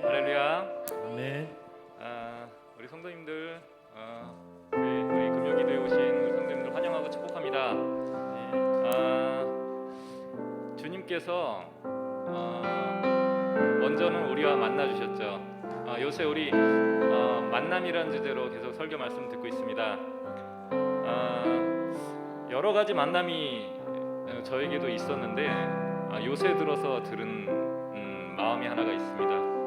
할렐루야. 아멘. 우리 성도님들, 우리 금요기도에 오신 우리 성도님들 환영하고 축복합니다. 주님께서 먼저는 우리와 만나 주셨죠. 요새 우리 만남이라는 주제로 계속 설교 말씀 듣고 있습니다. 여러 가지 만남이 저에게도 있었는데 요새 들어서 들은 마음이 하나가 있습니다.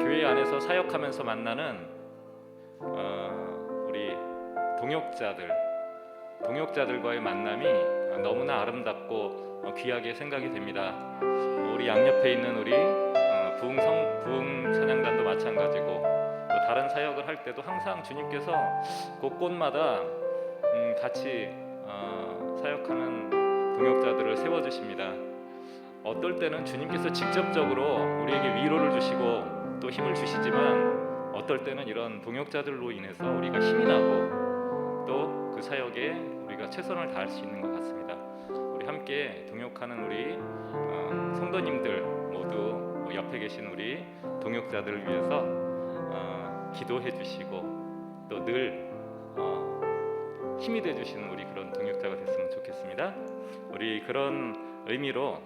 교회 안에서 사역하면서 만나는 우리 동역자들과의 만남이 너무나 아름답고 귀하게 생각이 됩니다. 우리 양옆에 있는 우리 부흥 찬양단도 마찬가지고 또 다른 사역을 할 때도 항상 주님께서 곳곳마다 같이 사역하는 동역자들을 세워주십니다. 어떨 때는 주님께서 직접적으로 우리에게 위로를 주시고 또 힘을 주시지만 어떨 때는 이런 동역자들로 인해서 우리가 힘이 나고 또 그 사역에 우리가 최선을 다할 수 있는 것 같습니다. 우리 함께 동역하는 우리 성도님들 모두 옆에 계신 우리 동역자들을 위해서 기도해 주시고 또 늘 힘이 돼 주시는 우리 그런 동역자가 됐으면 좋겠습니다. 우리 그런 의미로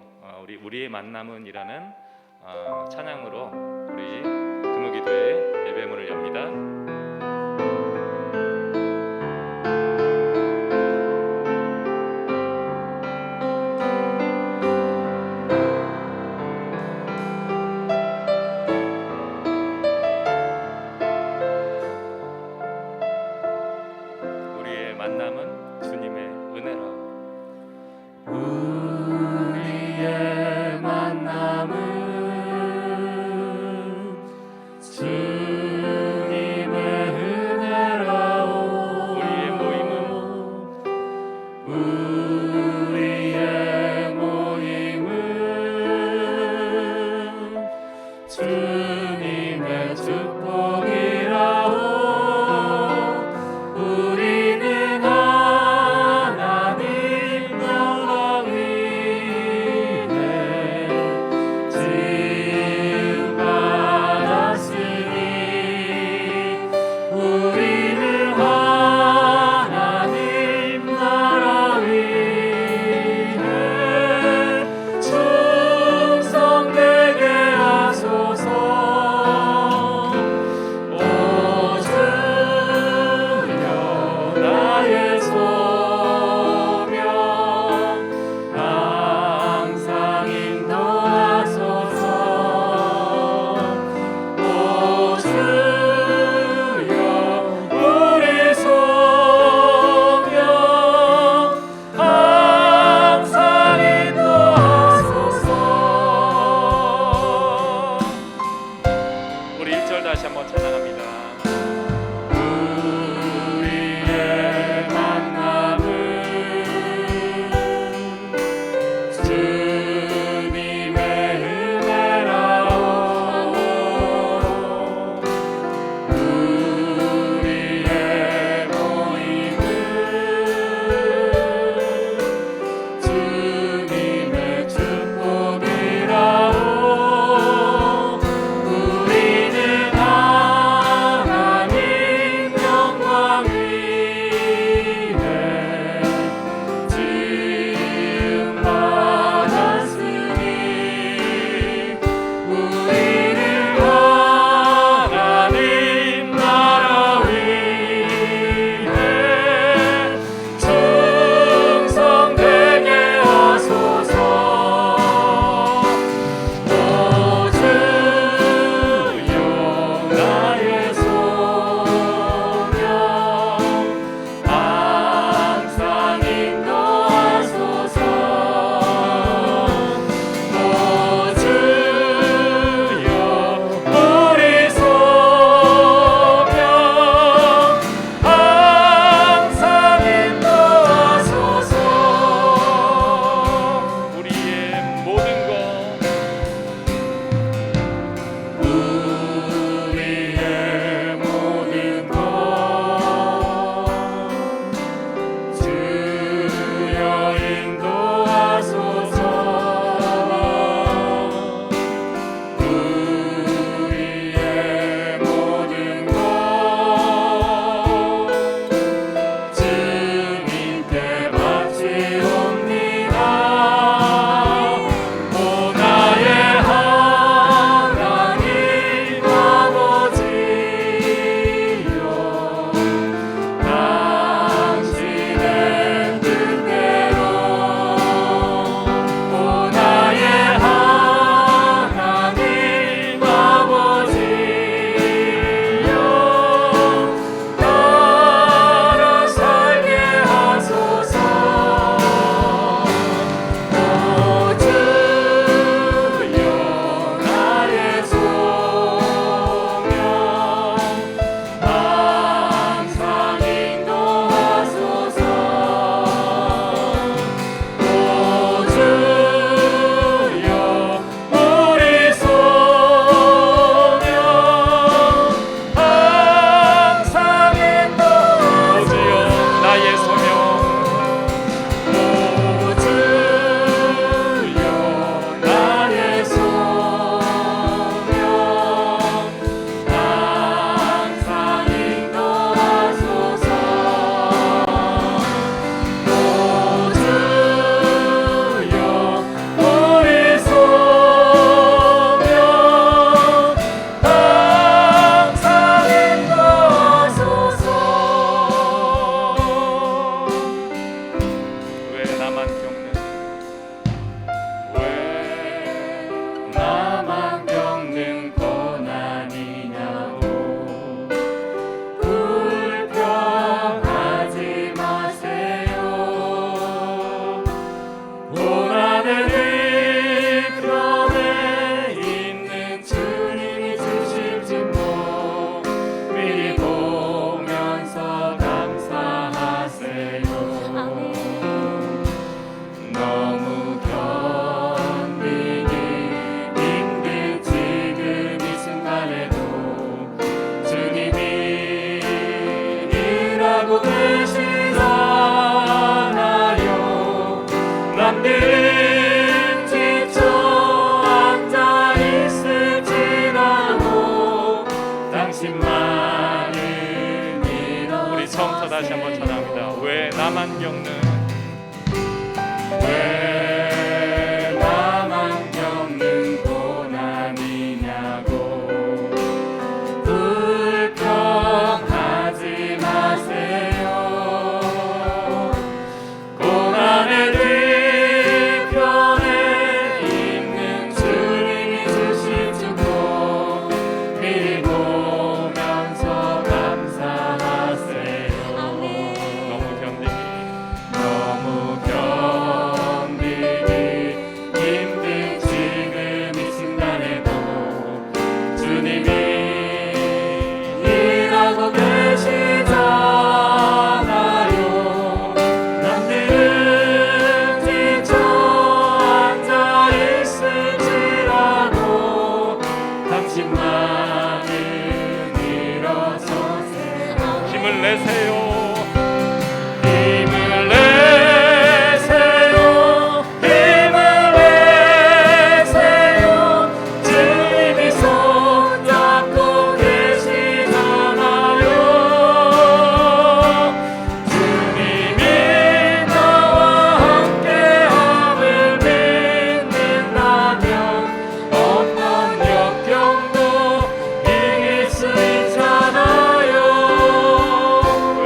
우리의 만남은이라는 찬양으로 우리 금요기도의 예배문을 엽니다. 우리의 만남은 주님의 은혜라. 우리의 만남은 주님의 나만 겪는 고난이냐고 불평하지 마세요. 고난의 뒤편에 있는 주님이 주실 증거 미리 보면서 감사하세요. 너무 견디기 힘든 지금 이 순간에도 주님이 일하고 계시잖아요. 남들은 지쳐 앉아 있을지라도 당신만은 일어서세요. 우리 처음부터 다시 한번 찬양합니다. 왜 나만 겪는 왜 나만 겪는 고난이냐고 불평하지 마세요. 고난의 뒤편에 있는 주님이 주신 축복 미리 보면서 감사하세요. 너무 견디기 힘든 지금 이 순간에도 주님이 일하고 계시잖아요. 남들은 지쳐 앉아 있을지라도 당신만은 일어서세요. 힘을 내세요. 힘을 내세요. 힘을 내세요. 주님이 손잡고 계시잖아요. 주님이 나와 함께함을 믿는다면 어떤 역경도 이길 수 있잖아요. 왜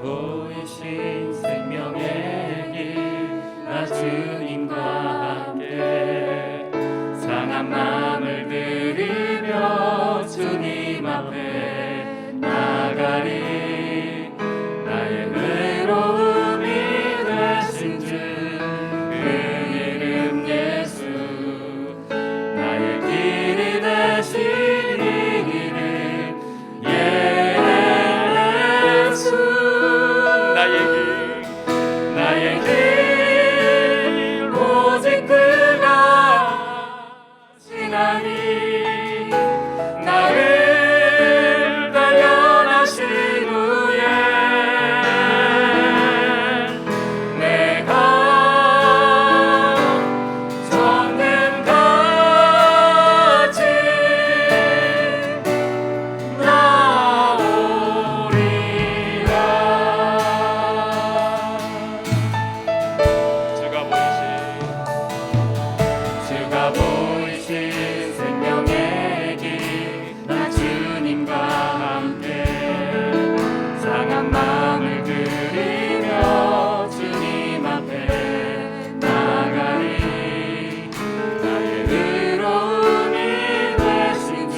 보이신 생명의 길, 나 주님과 함께 상한 마음을 들이며 주님 앞에 나가리. 나의 외로움이 되신 주 그 이름 예수, 나의 길이 되신 이름 예수. 나의 길 오직 그가 하시나니. 나를 단련하신 후에 내가 정든 같이 나오리라. 주가 보이신 생명의 길, 나 주님과 함께 상한 마음을 들이며 주님 앞에 나가리. 나의 의로움이 되신 주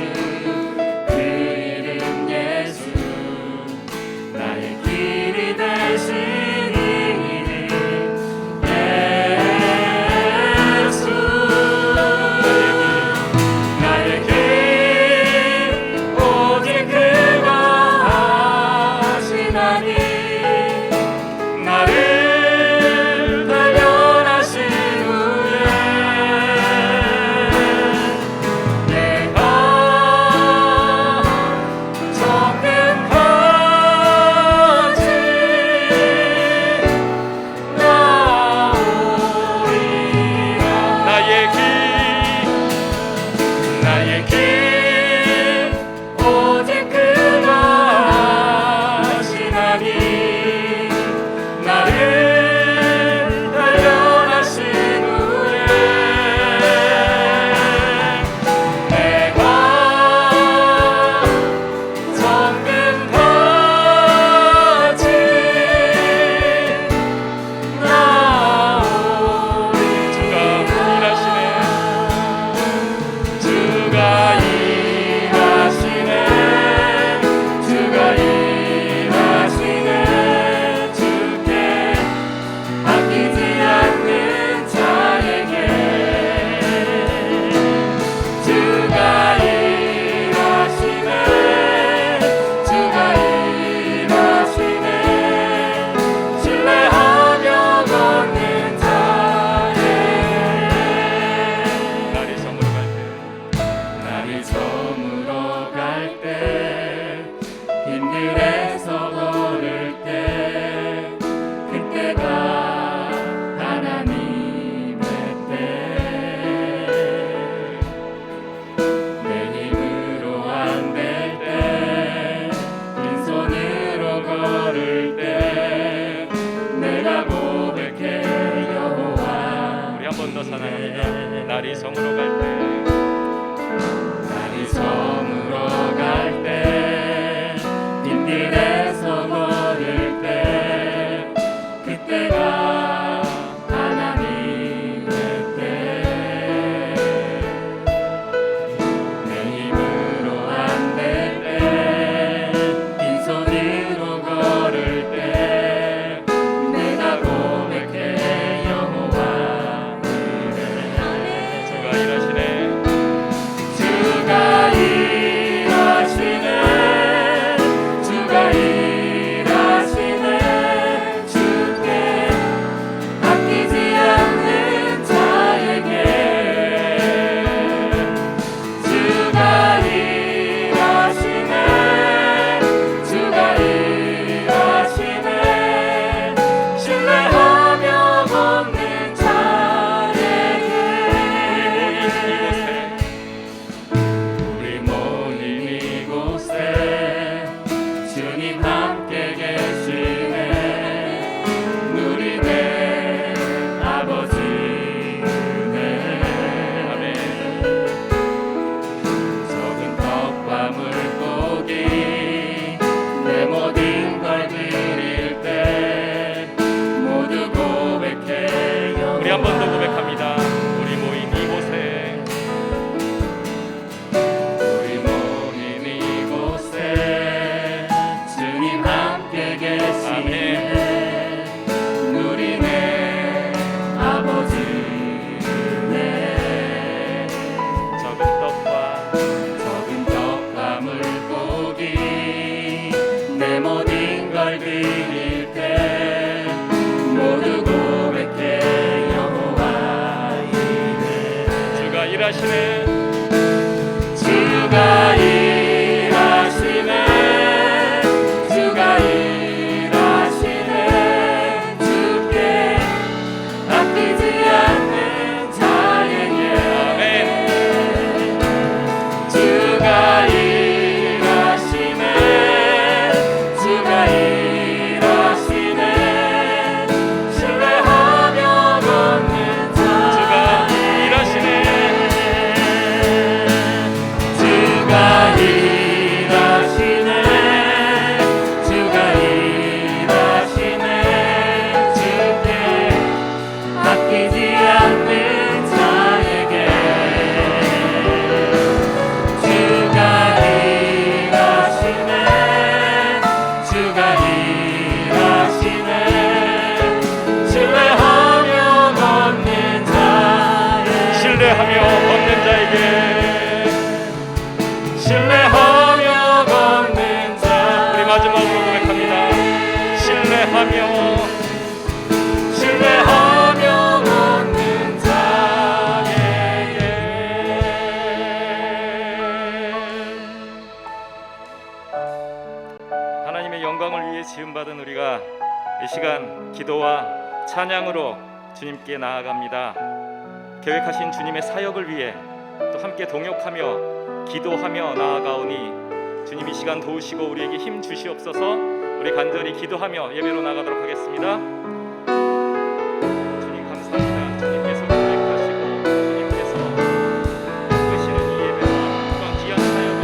그 이름 예수, 나의 길이 되신 이름 예수. 나의 길 오직 그가 하시나니. 나를 단련하신 후에 내가 정든 같이 나오리라. 나의 길 오직 그가 하시나니. 나를 단련하신 후에 내가 정든 같이 나오리라. 주가 일하시네. 주께 아끼지 않는 자에게 주가 일하시네. 신뢰하며 걷는 자에게. 날이 저물어 갈 때, 빈들에서 걸을 때, 그때가 하나님의 때. 내 힘으로 안 될 때, 빈손으로 걸을 때, 내가 고백해 여호와. 우리 한 번 더 찬양합니다. 날이 저물어 갈 때, 날이 저물어 갈 때, 빈들에서 걸을 때, 그때가 하나님의 때. 내 힘으로 안 될 때, 빈손으로 걸을 때, 내가 고백해 여호와. 주가 일하시네. 드릴 때 모두 고백해 여호와 이르 주가 일하시네 주가 일하시네 주가 일하시네 주께 아끼지 않는 자에게 아멘 주가 일하시네 주가 일하시네 신뢰하며 걷는 자 주가 일하시네 주가 일하시네 주가 일하시네 주께 아끼지 않는 자에게 주가 일하시네 주가 일하시네 신뢰하며 걷는 자에게 신뢰하며 걷는 자에게 신뢰하며 걷는 자 우리 마지막으로 고백합니다 신뢰하며 걷는 자에게 하나님의 영광을 위해 지음받은 우리가 이 시간 기도와 찬양으로 주님께 나아갑니다. 계획하신 주님의 사역을 위해 또 함께 동역하며 기도하며 나아가오니 주님 이 시간 도우시고 우리에게 힘 주시옵소서. 우리 간절히 기도하며 예배로 나가도록 하겠습니다. 주님 감사합니다. 주님께서 계획하시고 주님께서 하시는 이 예배와 또한 귀한 사역을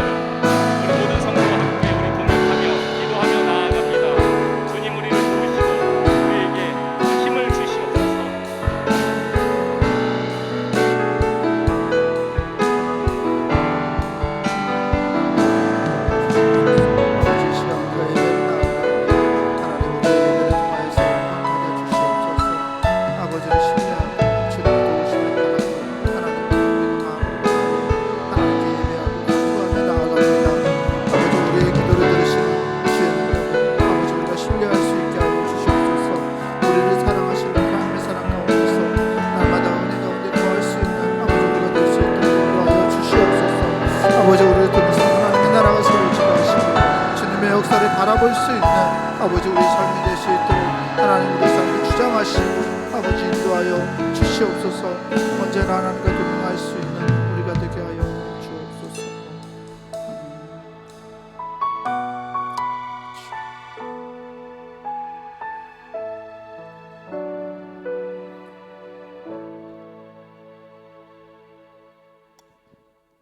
우리 모든 성도와 함께 우리 동역하며 기도하며 나아갑니다. 주님 우리를 도우시고 우리에게 힘을 주시옵소서. 아버지 시간 우리가 예배를 나아가는데 하나님 우리 예배를 통하여서 함께해 주시옵소서. 아버지를 신뢰하고 주님의 도우심을 바라고 하나님 우리 마음을 하나님께 예배하고 기도하며 나아갑니다. 아버지 우리의 기도를 들으시는 주님 아버지 우리가 신뢰할 수 있게 하여 주시옵소서. 우리를 사랑하시는 하나님의 사랑 가운데서 날마다 은혜 가운데 거할 수 있는 아버지 우리가 될 수 있도록 인도하여 주시옵소서. 아버지 우리를 통해서 하나님의 나라가 세워지게 하시고 주님의 역사를 바라볼 수 있는 아버지 우리 삶이 될 수 있도록 하나님 우리 삶을 주장하시고 아버지 인도하여 주시옵소서. 언제나 하나님과 동행할 수 있는 우리가 되게 하여 주옵소서.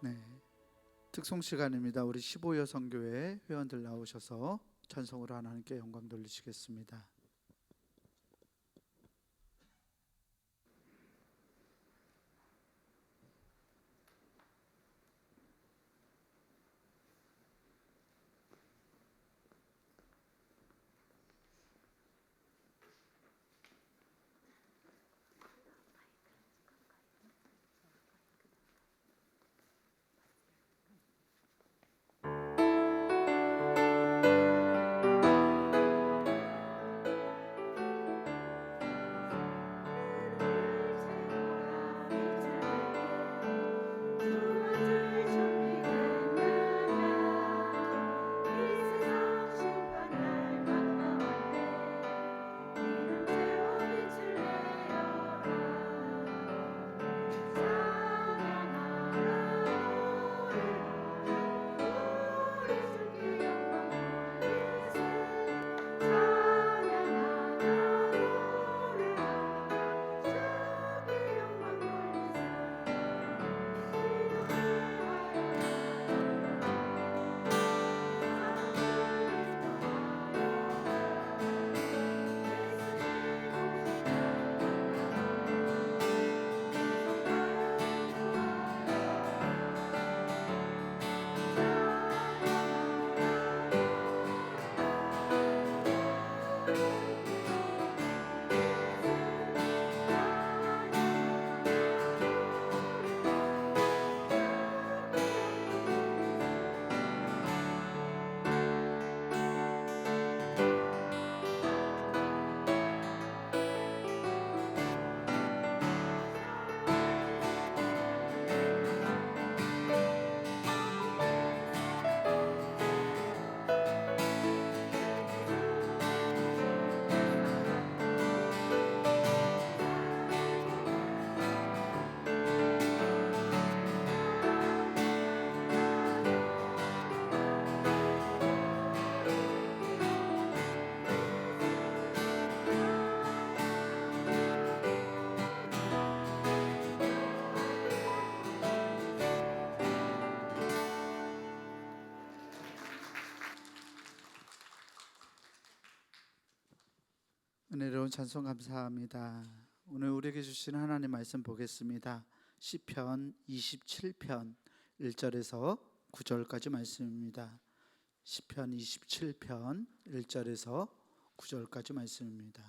네, 특송 시간입니다. 우리 15여 성교회 회원들 나오셔서 찬송으로 하나님께 영광 돌리시겠습니다. 은혜로운 찬송 감사합니다. 오늘 우리에게 주신 하나님 말씀 보겠습니다. 시편 27편 1절에서 9절까지 말씀입니다. 시편 27편 1절에서 9절까지 말씀입니다.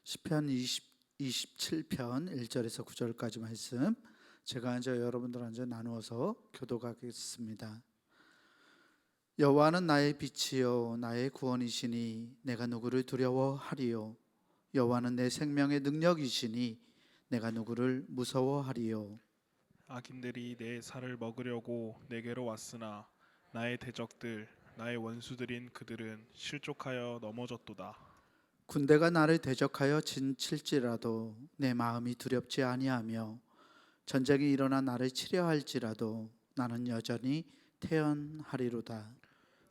시편 27편 1절에서 9절까지 말씀 제가 앉아 여러분들 앉아 나누어서 교독하겠습니다. 여호와는 나의 빛이요 나의 구원이시니 내가 누구를 두려워하리요. 여호와는 내 생명의 능력이시니 내가 누구를 무서워하리요. 악인들이 내 살을 먹으려고 내게로 왔으나 나의 대적들 나의 원수들인 그들은 실족하여 넘어졌도다. 군대가 나를 대적하여 진칠지라도 내 마음이 두렵지 아니하며 전쟁이 일어나 나를 치려 할지라도 나는 여전히 태연하리로다.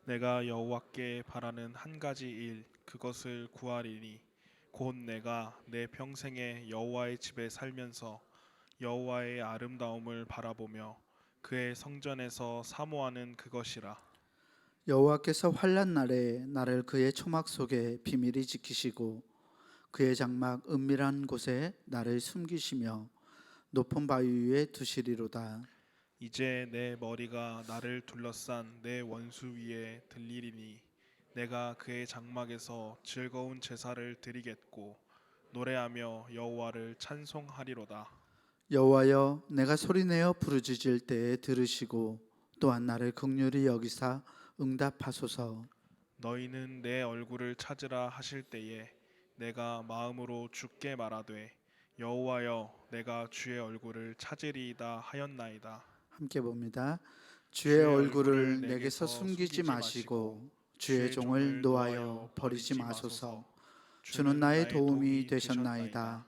내가 여호와께 바라는 한 가지 일 그것을 구하리니 곧 내가 내 평생에 여호와의 집에 살면서 여호와의 아름다움을 바라보며 그의 성전에서 사모하는 그것이라. 여호와께서 환난 날에 나를 그의 초막 속에 비밀히 지키시고 그의 장막 은밀한 곳에 나를 숨기시며 높은 바위 위에 두시리로다. 이제 내 머리가 나를 둘러싼 내 원수 위에 들리리니 내가 그의 장막에서 즐거운 제사를 드리겠고 노래하며 여호와를 찬송하리로다. 여호와여 내가 소리내어 부르짖을 때에 들으시고 또한 나를 긍휼히 여기사 응답하소서. 너희는 내 얼굴을 찾으라 하실 때에 내가 마음으로 주께 말하되 여호와여 내가 주의 얼굴을 찾으리이다 하였나이다. 함께 봅니다. 주의 얼굴을 내게서 숨기지 마시고 주의 종을 노하여 버리지 마소서. 주는 나의 도움이 되셨나이다.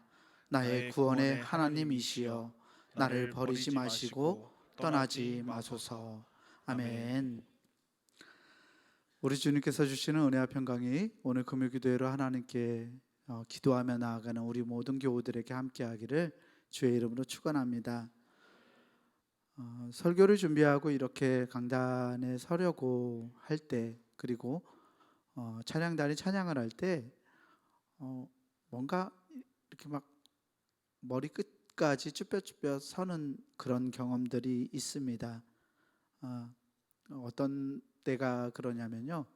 나의 구원의 하나님이시여 나를 버리지 마시고 떠나지 마소서. 아멘. 우리 주님께서 주시는 은혜와 평강이 오늘 금요기도회로 하나님께 기도하며 나아가는 우리 모든 교우들에게 함께하기를 주의 이름으로 축원합니다. 설교를 준비하고 이렇게 강단에 서려고 할 때 그리고 찬양단이 찬양을 할 때 뭔가 이렇게 막 머리 끝까지 쭈뼛쭈뼛 서는 그런 경험들이 있습니다. 어떤 때가 그러냐면요,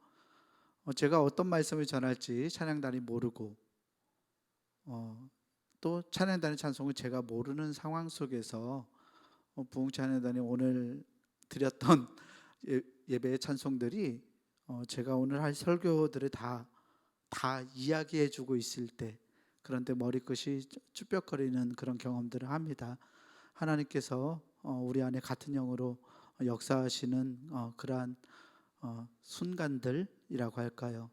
제가 어떤 말씀을 전할지 찬양단이 모르고 또 찬양단의 찬송을 제가 모르는 상황 속에서 부흥 찬양단이 오늘 드렸던 예배의 찬송들이 제가 오늘 할 설교들을 다 이야기해주고 있을 때, 그런데 머리끝이 쭈뼛거리는 그런 경험들을 합니다. 하나님께서 우리 안에 같은 영으로 역사하시는 그러한 순간들이라고 할까요?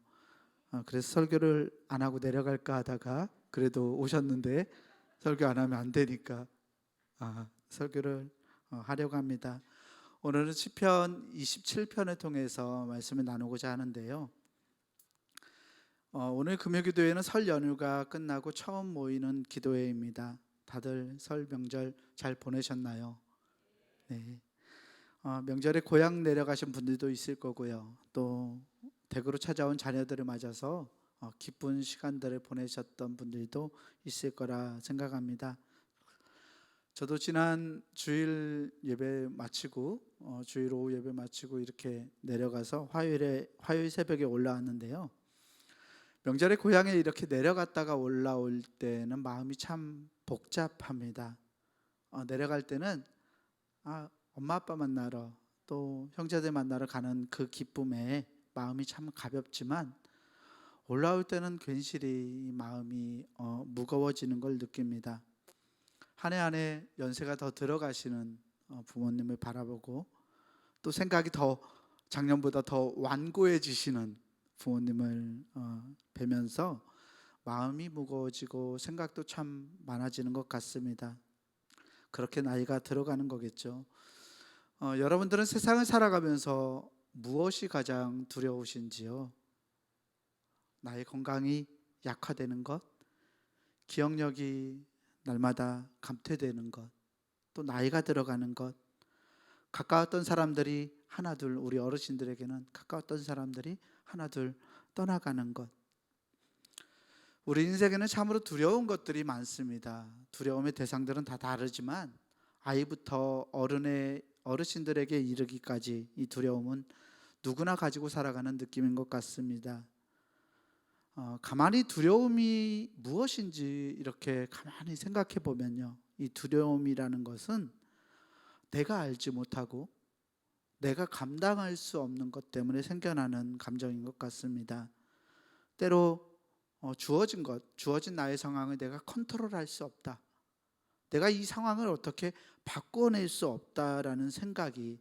그래서 설교를 안 하고 내려갈까 하다가 그래도 오셨는데 설교 안 하면 안 되니까 설교를 하려고 합니다. 오늘은 시편 27편을 통해서 말씀을 나누고자 하는데요. 오늘 금요기도회는 설 연휴가 끝나고 처음 모이는 기도회입니다. 다들 설 명절 잘 보내셨나요? 네. 명절에 고향 내려가신 분들도 있을 거고요. 또 댁으로 찾아온 자녀들을 맞아서 기쁜 시간들을 보내셨던 분들도 있을 거라 생각합니다. 저도 지난 주일 예배 마치고 주일 오후 예배 마치고 이렇게 내려가서 화요일 새벽에 올라왔는데요. 명절에 고향에 이렇게 내려갔다가 올라올 때는 마음이 참 복잡합니다. 내려갈 때는 엄마 아빠 만나러 또 형제들 만나러 가는 그 기쁨에 마음이 참 가볍지만 올라올 때는 괜시리 마음이 무거워지는 걸 느낍니다. 한 해 한 해 연세가 더 들어가시는 부모님을 바라보고 또 생각이 더 작년보다 더 완고해지시는 부모님을 뵈면서 마음이 무거워지고 생각도 참 많아지는 것 같습니다. 그렇게 나이가 들어가는 거겠죠. 여러분들은 세상을 살아가면서 무엇이 가장 두려우신지요? 나의 건강이 약화되는 것, 기억력이 날마다 감퇴되는 것, 또 나이가 들어가는 것, 가까웠던 사람들이 하나둘, 우리 어르신들에게는 가까웠던 사람들이 하나둘 떠나가는 것. 우리 인생에는 참으로 두려운 것들이 많습니다. 두려움의 대상들은 다 다르지만 아이부터 어르신들에게 이르기까지 이 두려움은 누구나 가지고 살아가는 느낌인 것 같습니다. 가만히 두려움이 무엇인지 이렇게 가만히 생각해 보면요, 이 두려움이라는 것은 내가 알지 못하고 내가 감당할 수 없는 것 때문에 생겨나는 감정인 것 같습니다. 때로 주어진 나의 상황을 내가 컨트롤할 수 없다, 내가 이 상황을 어떻게 바꿔낼 수 없다라는 생각이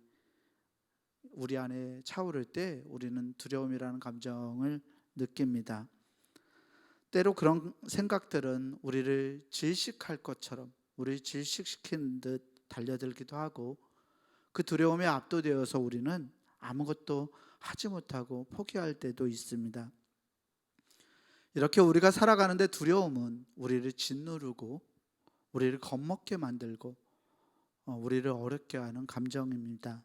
우리 안에 차오를 때 우리는 두려움이라는 감정을 느낍니다. 때로 그런 생각들은 우리를 질식할 것처럼, 우리를 질식시키는 듯 달려들기도 하고, 그 두려움에 압도되어서 우리는 아무것도 하지 못하고 포기할 때도 있습니다. 이렇게 우리가 살아가는데 두려움은 우리를 짓누르고 우리를 겁먹게 만들고 우리를 어렵게 하는 감정입니다.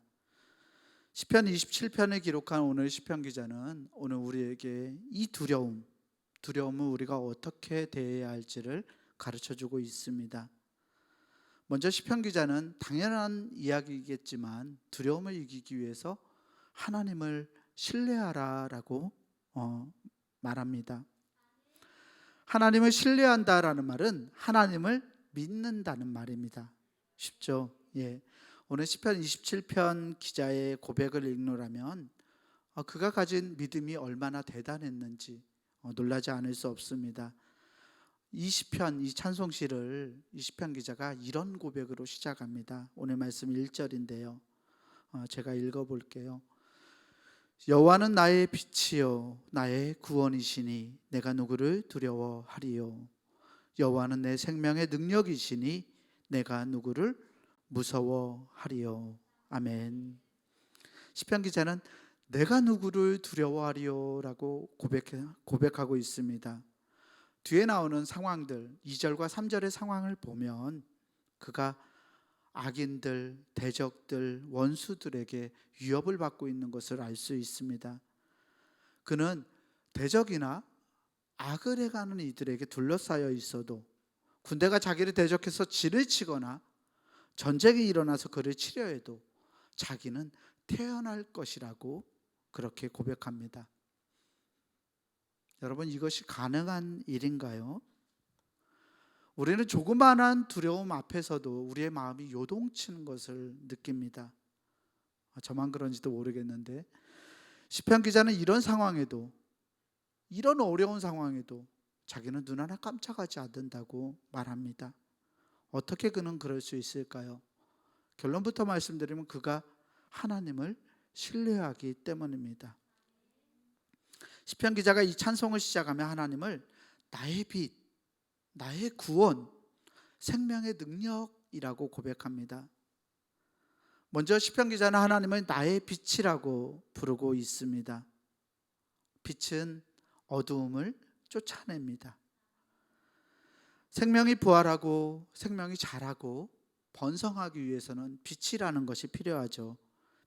시편 27편을 기록한 오늘 시편 기자는 오늘 우리에게 이 두려움을 우리가 어떻게 대해야 할지를 가르쳐주고 있습니다. 먼저 시편 기자는 당연한 이야기이겠지만 두려움을 이기기 위해서 하나님을 신뢰하라라고 말합니다. 하나님을 신뢰한다라는 말은 하나님을 믿는다는 말입니다. 쉽죠? 예. 오늘 시편 27편 기자의 고백을 읽노라면 그가 가진 믿음이 얼마나 대단했는지 놀라지 않을 수 없습니다. 이 시편, 이 찬송시를 이 시편 기자가 이런 고백으로 시작합니다. 오늘 말씀 1절인데요. 제가 읽어볼게요. 여호와는 나의 빛이요 나의 구원이시니 내가 누구를 두려워하리요. 여호와는 내 생명의 능력이시니 내가 누구를 무서워하리요. 아멘. 시편 기자는 내가 누구를 두려워하리요라고 고백하고 있습니다. 뒤에 나오는 상황들, 2절과 3절의 상황을 보면 그가 악인들, 대적들, 원수들에게 위협을 받고 있는 것을 알 수 있습니다. 그는 대적이나 악을 해가는 이들에게 둘러싸여 있어도, 군대가 자기를 대적해서 질을 치거나 전쟁이 일어나서 그를 치려 해도 자기는 태어날 것이라고 그렇게 고백합니다. 여러분, 이것이 가능한 일인가요? 우리는 조그마한 두려움 앞에서도 우리의 마음이 요동치는 것을 느낍니다. 저만 그런지도 모르겠는데 시편 기자는 이런 상황에도, 이런 어려운 상황에도 자기는 눈 하나 깜짝하지 않는다고 말합니다. 어떻게 그는 그럴 수 있을까요? 결론부터 말씀드리면 그가 하나님을 신뢰하기 때문입니다. 시편 기자가 이 찬송을 시작하며 하나님을 나의 빛, 나의 구원, 생명의 능력이라고 고백합니다. 먼저 시편 기자는 하나님을 나의 빛이라고 부르고 있습니다. 빛은 어두움을 쫓아냅니다. 생명이 부활하고 생명이 자라고 번성하기 위해서는 빛이라는 것이 필요하죠.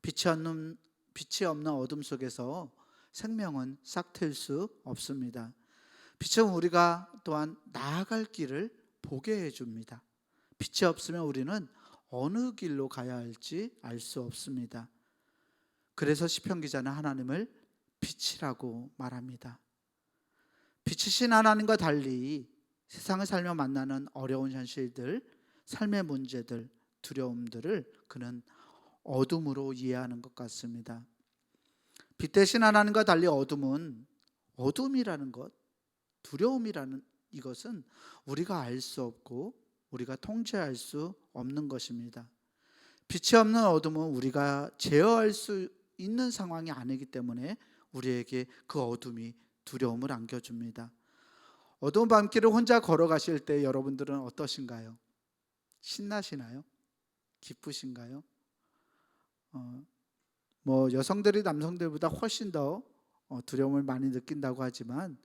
빛이 없는 어둠 속에서 생명은 싹틀 수 없습니다. 빛은 우리가 또한 나아갈 길을 보게 해줍니다. 빛이 없으면 우리는 어느 길로 가야 할지 알 수 없습니다. 그래서 시편 기자는 하나님을 빛이라고 말합니다. 빛이신 하나님과 달리 세상을 살며 만나는 어려운 현실들, 삶의 문제들, 두려움들을 그는 어둠으로 이해하는 것 같습니다. 빛 대신 하나님과 달리 어둠이라는 것, 두려움이라는 이것은 우리가 알 수 없고 우리가 통제할 수 없는 것입니다. 빛이 없는 어둠은 우리가 제어할 수 있는 상황이 아니기 때문에 우리에게 그 어둠이 두려움을 안겨줍니다. 어두운 밤길을 혼자 걸어가실 때 여러분들은 어떠신가요? 신나시나요? 기쁘신가요? 뭐 여성들이 남성들보다 훨씬 더 두려움을 많이 느낀다고 하지만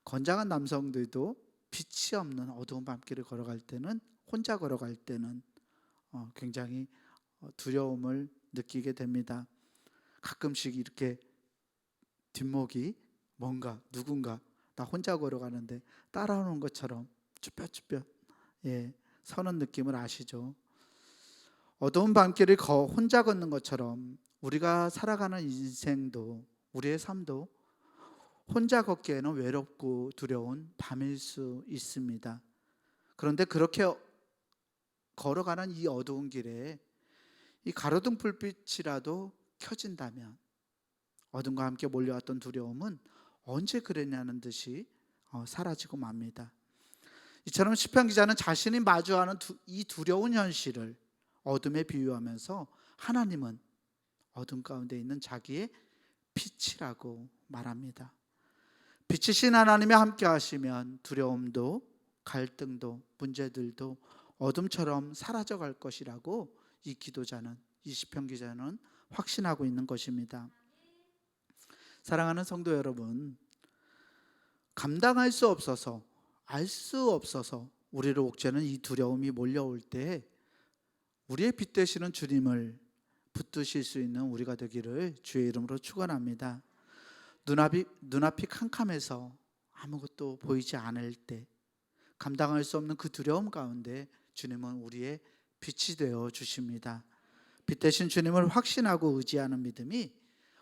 건장한 남성들도 빛이 없는 어두운 밤길을 걸어갈 때는, 혼자 걸어갈 때는 굉장히 두려움을 느끼게 됩니다. 가끔씩 이렇게 뒷목이 뭔가 누군가 나 혼자 걸어가는데 따라오는 것처럼 쭈뼛쭈뼛 서는 느낌을 아시죠? 어두운 밤길을 혼자 걷는 것처럼 우리가 살아가는 인생도, 우리의 삶도 혼자 걷기에는 외롭고 두려운 밤일 수 있습니다. 그런데 그렇게 걸어가는 이 어두운 길에 이 가로등 불빛이라도 켜진다면 어둠과 함께 몰려왔던 두려움은 언제 그랬냐는 듯이 사라지고 맙니다. 이처럼 시편 기자는 자신이 마주하는 이 두려운 현실을 어둠에 비유하면서 하나님은 어둠 가운데 있는 자기의 빛이라고 말합니다. 빛이신 하나님이 함께 하시면 두려움도 갈등도 문제들도 어둠처럼 사라져 갈 것이라고 이 기도자는, 이 시편 기자는 확신하고 있는 것입니다. 사랑하는 성도 여러분, 감당할 수 없어서, 알 수 없어서 우리를 옥죄는 이 두려움이 몰려올 때 우리의 빛 되시는 주님을 붙드실 수 있는 우리가 되기를 주의 이름으로 축원합니다. 눈앞이 캄캄해서 아무것도 보이지 않을 때, 감당할 수 없는 그 두려움 가운데 주님은 우리의 빛이 되어 주십니다. 빛 되신 주님을 확신하고 의지하는 믿음이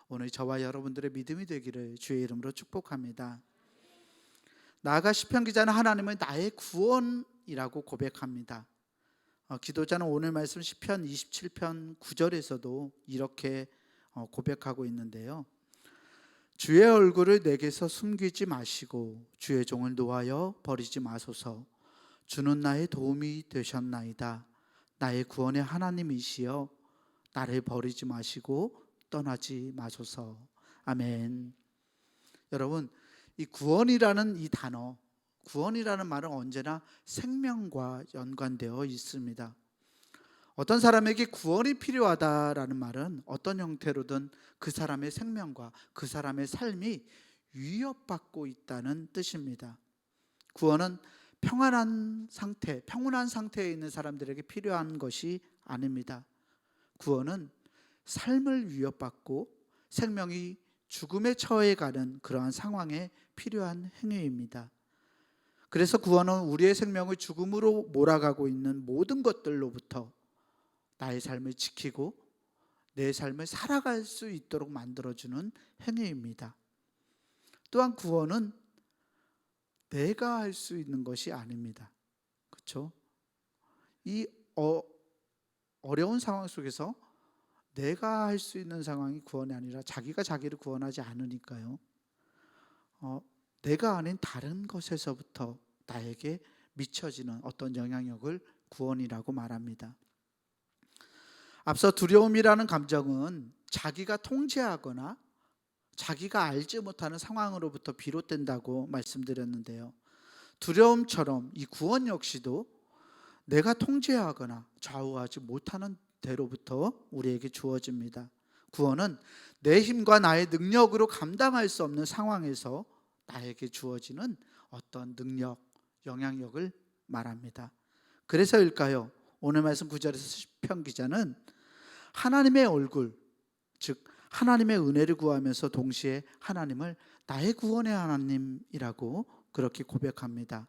오늘 저와 여러분들의 믿음이 되기를 주의 이름으로 축복합니다. 나아가 시편 기자는 하나님은 나의 구원이라고 고백합니다. 기도자는 오늘 말씀 시편 27편 9절에서도 이렇게 고백하고 있는데요. 주의 얼굴을 내게서 숨기지 마시고 주의 종을 노하여 버리지 마소서. 주는 나의 도움이 되셨나이다. 나의 구원의 하나님이시여 나를 버리지 마시고 떠나지 마소서. 아멘. 여러분, 이 구원이라는 이 단어, 구원이라는 말은 언제나 생명과 연관되어 있습니다. 어떤 사람에게 구원이 필요하다라는 말은 어떤 형태로든 그 사람의 생명과 그 사람의 삶이 위협받고 있다는 뜻입니다. 구원은 평온한 상태에 있는 사람들에게 필요한 것이 아닙니다. 구원은 삶을 위협받고 생명이 죽음에 처해가는 그러한 상황에 필요한 행위입니다. 그래서 구원은 우리의 생명을 죽음으로 몰아가고 있는 모든 것들로부터 나의 삶을 지키고 내 삶을 살아갈 수 있도록 만들어주는 행위입니다. 또한 구원은 내가 할 수 있는 것이 아닙니다. 그렇죠? 이 어려운 상황 속에서 내가 할 수 있는 상황이 구원이 아니라 자기가 자기를 구원하지 않으니까요. 내가 아닌 다른 것에서부터 나에게 미쳐지는 어떤 영향력을 구원이라고 말합니다. 앞서 두려움이라는 감정은 자기가 통제하거나 자기가 알지 못하는 상황으로부터 비롯된다고 말씀드렸는데요. 두려움처럼 이 구원 역시도 내가 통제하거나 좌우하지 못하는 대로부터 우리에게 주어집니다. 구원은 내 힘과 나의 능력으로 감당할 수 없는 상황에서 나에게 주어지는 어떤 능력, 영향력을 말합니다. 그래서일까요? 오늘 말씀 9절에서 시편 기자는 하나님의 얼굴, 즉 하나님의 은혜를 구하면서 동시에 하나님을 나의 구원의 하나님이라고 그렇게 고백합니다.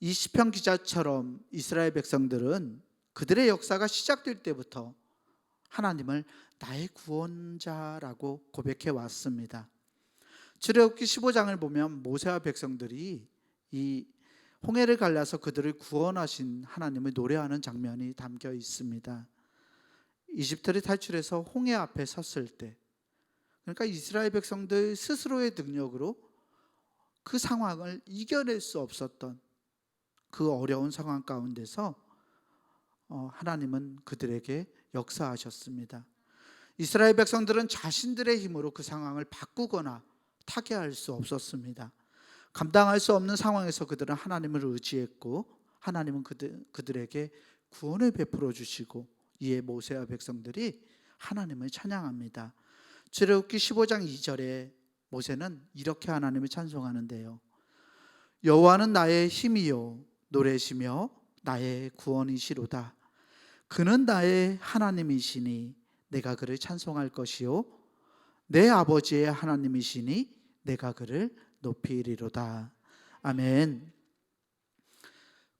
이 시편 기자처럼 이스라엘 백성들은 그들의 역사가 시작될 때부터 하나님을 나의 구원자라고 고백해 왔습니다. 출애굽기 15장을 보면 모세와 백성들이 이 홍해를 갈라서 그들을 구원하신 하나님을 노래하는 장면이 담겨 있습니다. 이집트를 탈출해서 홍해 앞에 섰을 때, 그러니까 이스라엘 백성들 스스로의 능력으로 그 상황을 이겨낼 수 없었던 그 어려운 상황 가운데서 하나님은 그들에게 역사하셨습니다. 이스라엘 백성들은 자신들의 힘으로 그 상황을 바꾸거나 타개할 수 없었습니다. 감당할 수 없는 상황에서 그들은 하나님을 의지했고 하나님은 그들에게 구원을 베풀어 주시고 이에 모세와 백성들이 하나님을 찬양합니다. 출애굽기 15장 2절에 모세는 이렇게 하나님을 찬송하는데요. 여호와는 나의 힘이요 노래시며 나의 구원이시로다. 그는 나의 하나님이시니 내가 그를 찬송할 것이요 내 아버지의 하나님이시니 내가 그를 높이리로다. 아멘.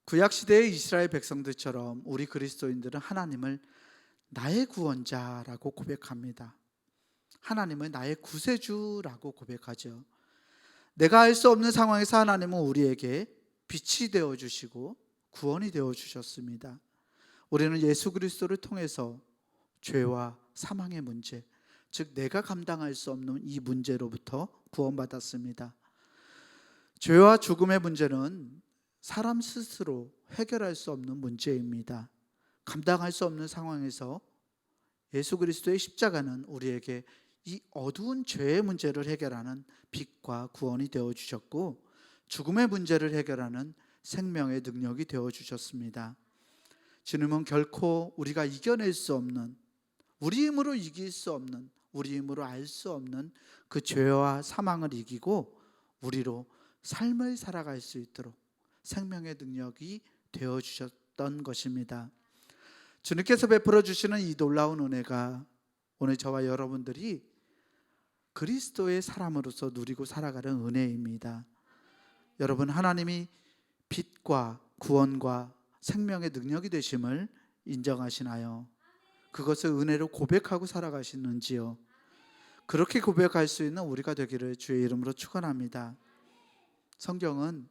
구약시대의 이스라엘 백성들처럼 우리 그리스도인들은 하나님을 나의 구원자라고 고백합니다. 하나님을 나의 구세주라고 고백하죠. 내가 알 수 없는 상황에서 하나님은 우리에게 빛이 되어주시고 구원이 되어주셨습니다. 우리는 예수 그리스도를 통해서 죄와 사망의 문제, 즉 내가 감당할 수 없는 이 문제로부터 구원받았습니다. 죄와 죽음의 문제는 사람 스스로 해결할 수 없는 문제입니다. 감당할 수 없는 상황에서 예수 그리스도의 십자가는 우리에게 이 어두운 죄의 문제를 해결하는 빛과 구원이 되어주셨고, 죽음의 문제를 해결하는 생명의 능력이 되어주셨습니다. 주님은 결코 우리가 이겨낼 수 없는, 우리 힘으로 이길 수 없는, 우리 힘으로 알 수 없는 그 죄와 사망을 이기고 우리로 삶을 살아갈 수 있도록 생명의 능력이 되어주셨던 것입니다. 주님께서 베풀어 주시는 이 놀라운 은혜가 오늘 저와 여러분들이 그리스도의 사람으로서 누리고 살아가는 은혜입니다. 여러분, 하나님이 빛과 구원과 생명의 능력이 되심을 인정하시나요? 그것을 은혜로 고백하고 살아가시는지요? 그렇게 고백할 수 있는 우리가 되기를 주의 이름으로 축원합니다. 성경은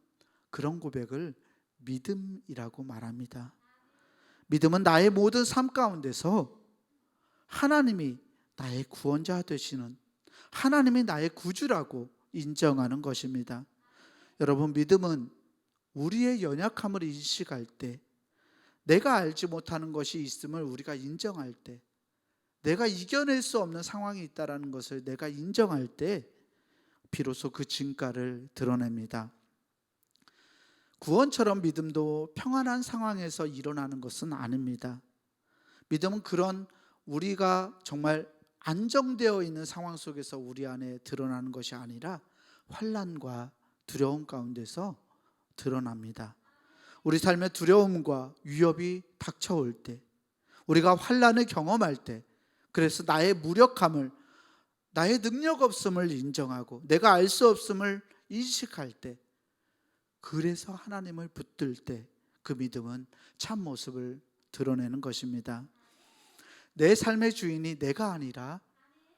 그런 고백을 믿음이라고 말합니다. 믿음은 나의 모든 삶 가운데서 하나님이 나의 구원자 되시는, 하나님이 나의 구주라고 인정하는 것입니다. 여러분, 믿음은 우리의 연약함을 인식할 때, 내가 알지 못하는 것이 있음을 우리가 인정할 때, 내가 이겨낼 수 없는 상황이 있다는 것을 내가 인정할 때 비로소 그 진가를 드러냅니다. 구원처럼 믿음도 평안한 상황에서 일어나는 것은 아닙니다. 믿음은 그런 우리가 정말 안정되어 있는 상황 속에서 우리 안에 드러나는 것이 아니라 환난과 두려움 가운데서 드러납니다. 우리 삶의 두려움과 위협이 닥쳐올 때, 우리가 환난을 경험할 때, 그래서 나의 무력함을, 나의 능력 없음을 인정하고 내가 알 수 없음을 인식할 때, 그래서 하나님을 붙들 때 그 믿음은 참 모습을 드러내는 것입니다. 내 삶의 주인이 내가 아니라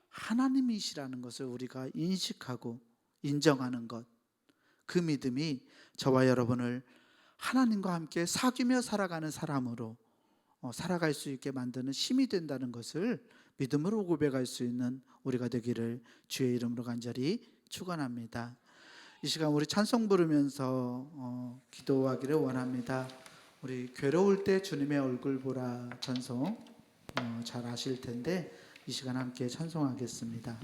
하나님이시라는 것을 우리가 인식하고 인정하는 것, 그 믿음이 저와 여러분을 하나님과 함께 사귀며 살아가는 사람으로 살아갈 수 있게 만드는 힘이 된다는 것을 믿음으로 고백할 수 있는 우리가 되기를 주의 이름으로 간절히 축원합니다. 이 시간 우리 찬송 부르면서 기도하기를 원합니다. 우리 괴로울 때 주님의 얼굴 보라 찬송 잘 아실 텐데 이 시간 함께 찬송하겠습니다.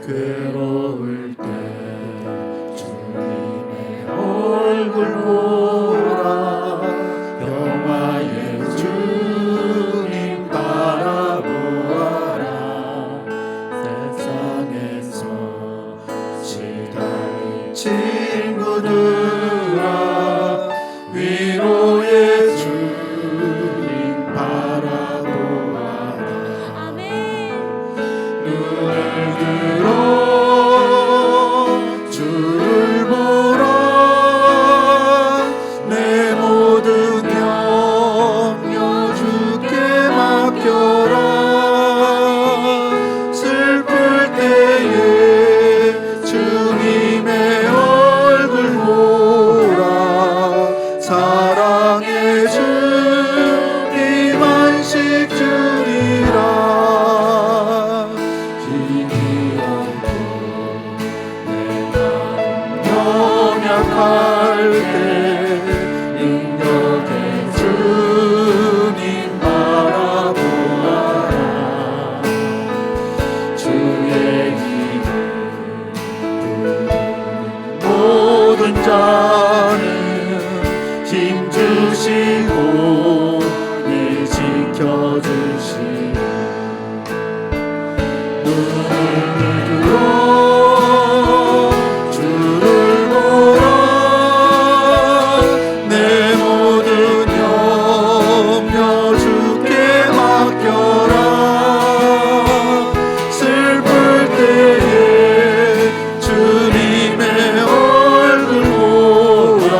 괴로울 때 주님의 얼굴 보라, 영화의 주님 바라보아라. 세상에서 시달린 친구들아, 위로의 주님 바라보아라. 눈을 들어 주를 보라, 내 모든 염려 주께 맡겨라. 슬플 때에 주님의 얼굴 보라, 사랑의 주님 안식 주리라. 연약할 때 능력의 주님 바라보아라. 자는 힘주시고 늘 지켜주시니 눈을 들어 주를 보라 내 모든 염려 주께 맡겨라 슬플 때에 주님의 얼굴 보라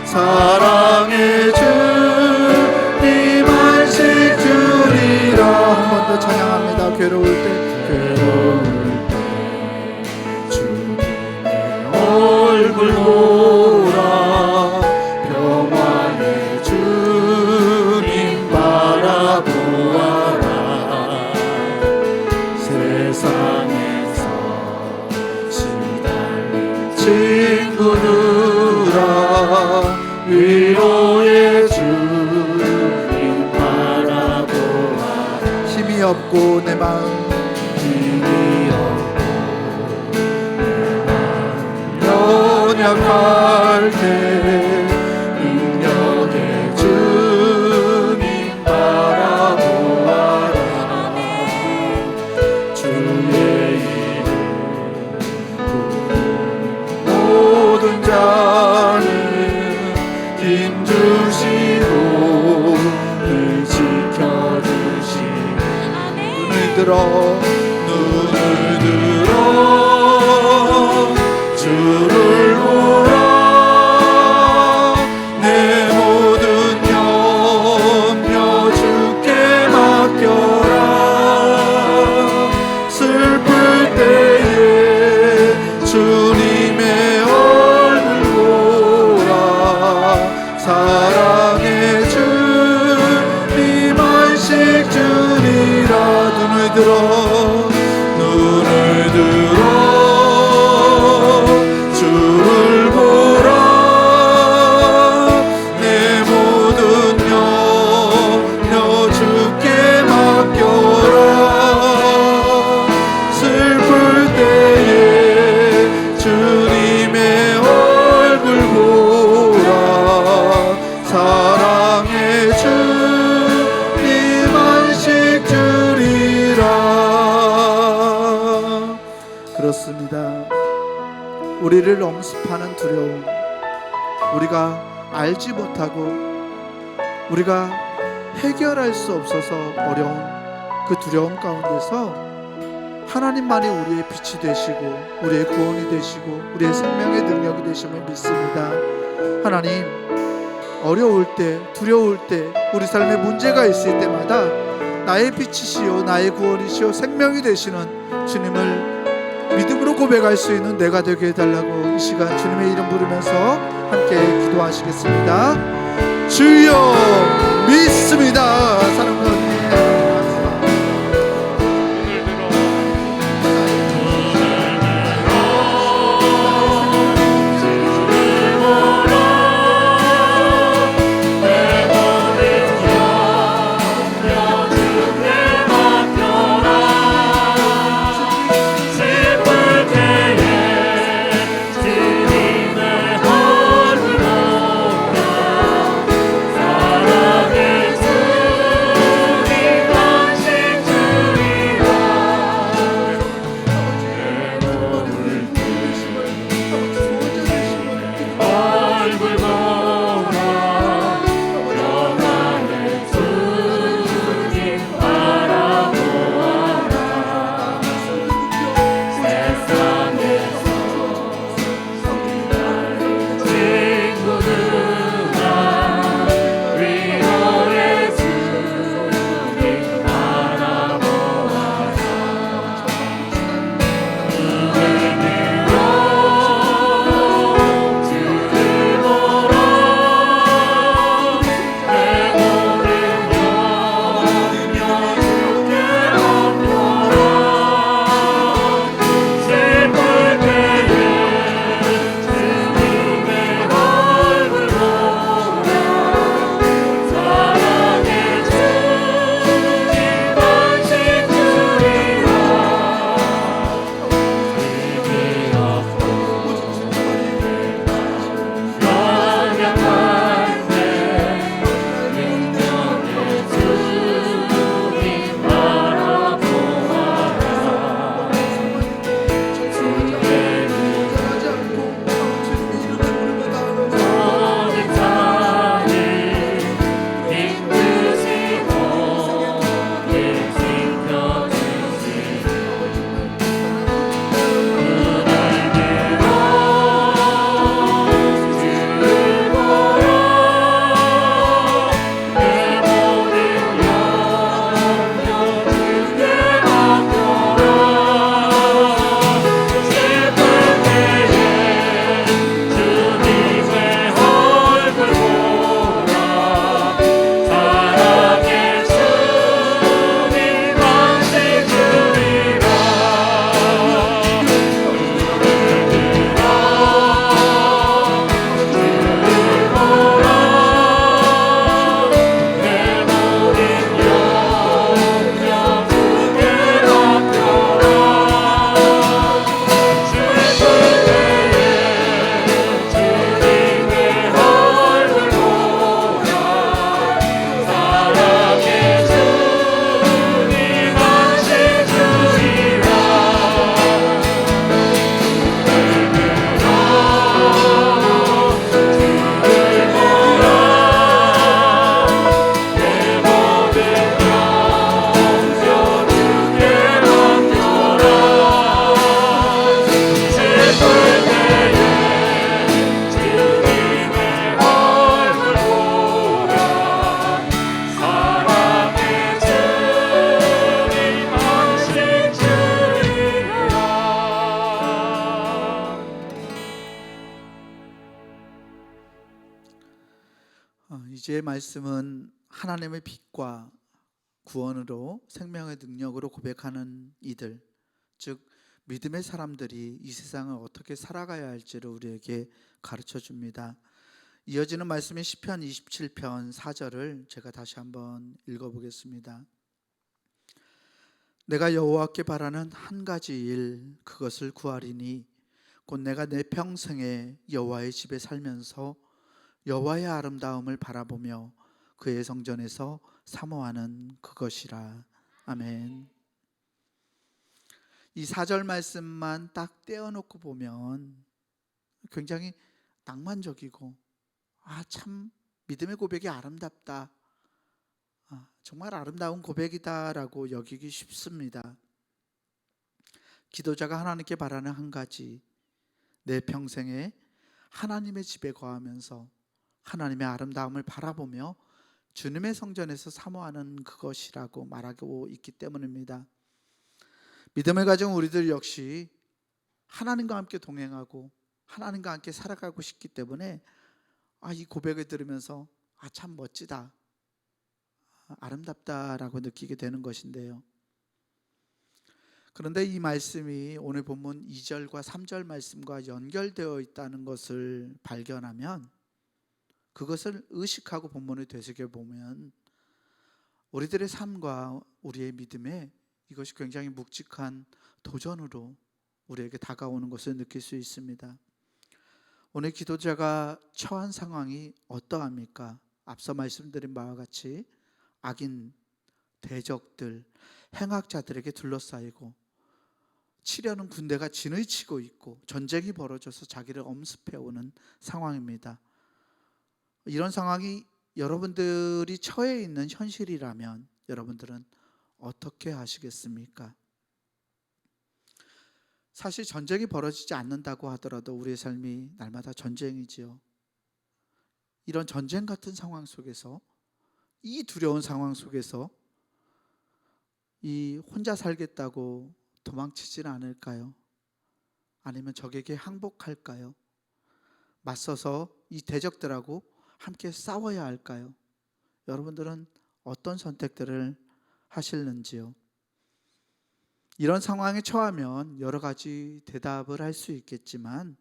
사랑의 주님 안식 주리라 한 번 더 찬양합니다. 괴로울 때 주님의 얼굴 보라 평화의 주님 바라보아라 세상에서 시달린 친구들아 위로의 주님 바라보아라 힘이 없고 내 마음 힘이 없고 내 마음 연약할 때 능력의 주님 바라보아라 주의 이름 부르는 모든 자는 힘주시고 늘 지켜주시니 눈을 들어 주를 보라 내 모든 염려 주께 맡겨라 슬플 때에 주님의 얼굴 보라 사랑의 주님 안식 주리라 눈을 들어 주를 보라 내 모든 염려 주께 맡겨라 슬플 때에 주님의 얼굴 보라 사랑의 주님 안식 주리라 그렇습니다. 우리를 엄습하는 두려움 우리가 알지 못하고 우리가 해결할 수 없어서 어려운 그 두려움 가운데서 하나님만이 우리의 빛이 되시고 우리의 구원이 되시고 우리의 생명의 능력이 되심을 믿습니다. 하나님 어려울 때 두려울 때 우리 삶에 문제가 있을 때마다 나의 빛이시요 나의 구원이시요 생명이 되시는 주님을 믿음으로 고백할 수 있는 내가 되게 해달라고 이 시간 주님의 이름 부르면서 함께 기도하시겠습니다. 주여 믿습니다. 사랑과 은혜 이제 말씀은 하나님의 빛과 구원으로 생명의 능력으로 고백하는 이들, 즉 믿음의 사람들이 이 세상을 어떻게 살아가야 할지를 우리에게 가르쳐 줍니다. 이어지는 말씀인 시편 27편 4절을 제가 다시 한번 읽어보겠습니다. 내가 여호와께 바라는 한 가지 일, 그것을 구하리니 곧 내가 내 평생에 여호와의 집에 살면서 여호와의 아름다움을 바라보며 그의 성전에서 사모하는 그것이라. 아멘. 이 4절 말씀만 딱 떼어놓고 보면 굉장히 낭만적이고 참 믿음의 고백이 아름답다, 정말 아름다운 고백이다라고 여기기 쉽습니다. 기도자가 하나님께 바라는 한 가지, 내 평생에 하나님의 집에 거하면서 하나님의 아름다움을 바라보며 주님의 성전에서 사모하는 그것이라고 말하고 있기 때문입니다. 믿음을 가진 우리들 역시 하나님과 함께 동행하고 하나님과 함께 살아가고 싶기 때문에 이 고백을 들으면서 참 멋지다, 아름답다라고 느끼게 되는 것인데요. 그런데 이 말씀이 오늘 본문 2절과 3절 말씀과 연결되어 있다는 것을 발견하면, 그것을 의식하고 본문을 되새겨보면 우리들의 삶과 우리의 믿음에 이것이 굉장히 묵직한 도전으로 우리에게 다가오는 것을 느낄 수 있습니다. 오늘 기도자가 처한 상황이 어떠합니까? 앞서 말씀드린 바와 같이 악인, 대적들, 행악자들에게 둘러싸이고 치려는 군대가 진을 치고 있고 전쟁이 벌어져서 자기를 엄습해오는 상황입니다. 이런 상황이 여러분들이 처해 있는 현실이라면 여러분들은 어떻게 하시겠습니까? 사실 전쟁이 벌어지지 않는다고 하더라도 우리의 삶이 날마다 전쟁이지요. 이런 전쟁 같은 상황 속에서, 이 두려운 상황 속에서 이 혼자 살겠다고 도망치진 않을까요? 아니면 적에게 항복할까요? 맞서서 이 대적들하고 함께 싸워야 할까요? 여러분들은 어떤 선택들을 하실는지요? 이런 상황에 처하면 여러 가지 대답을 할 수 있겠지만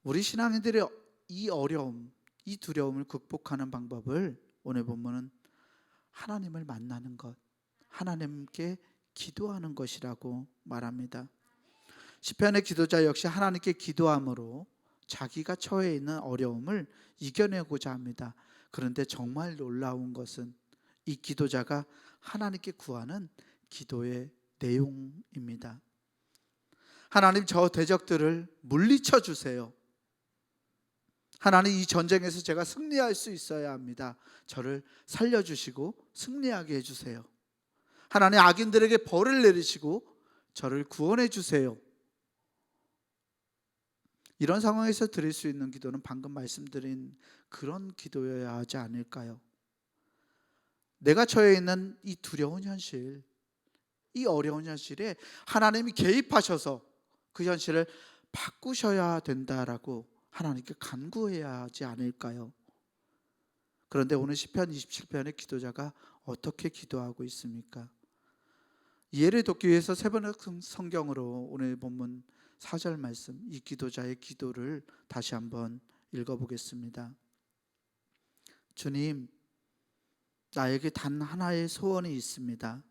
우리 신앙인들의 이 어려움, 이 두려움을 극복하는 방법을 오늘 본문은 하나님을 만나는 것, 하나님께 기도하는 것이라고 말합니다. 시편의 기도자 역시 하나님께 기도함으로 자기가 처해 있는 어려움을 이겨내고자 합니다. 그런데 정말 놀라운 것은 이 기도자가 하나님께 구하는 기도의 내용입니다. 하나님, 저 대적들을 물리쳐 주세요. 하나님, 이 전쟁에서 제가 승리할 수 있어야 합니다. 저를 살려주시고 승리하게 해주세요. 하나님, 악인들에게 벌을 내리시고 저를 구원해 주세요. 이런 상황에서 드릴 수 있는 기도는 방금 말씀드린 그런 기도여야 하지 않을까요? 내가 처해 있는 이 두려운 현실, 이 어려운 현실에 하나님이 개입하셔서 그 현실을 바꾸셔야 된다라고 하나님께 간구해야 하지 않을까요? 그런데 오늘 시편 27편의 기도자가 어떻게 기도하고 있습니까? 이해를 돕기 위해서 세 번의 성경으로 오늘 본문 4절 말씀, 이 기도자의 기도를 다시 한번 읽어보겠습니다. 주님, 나에게 단 하나의 소원이 있습니다.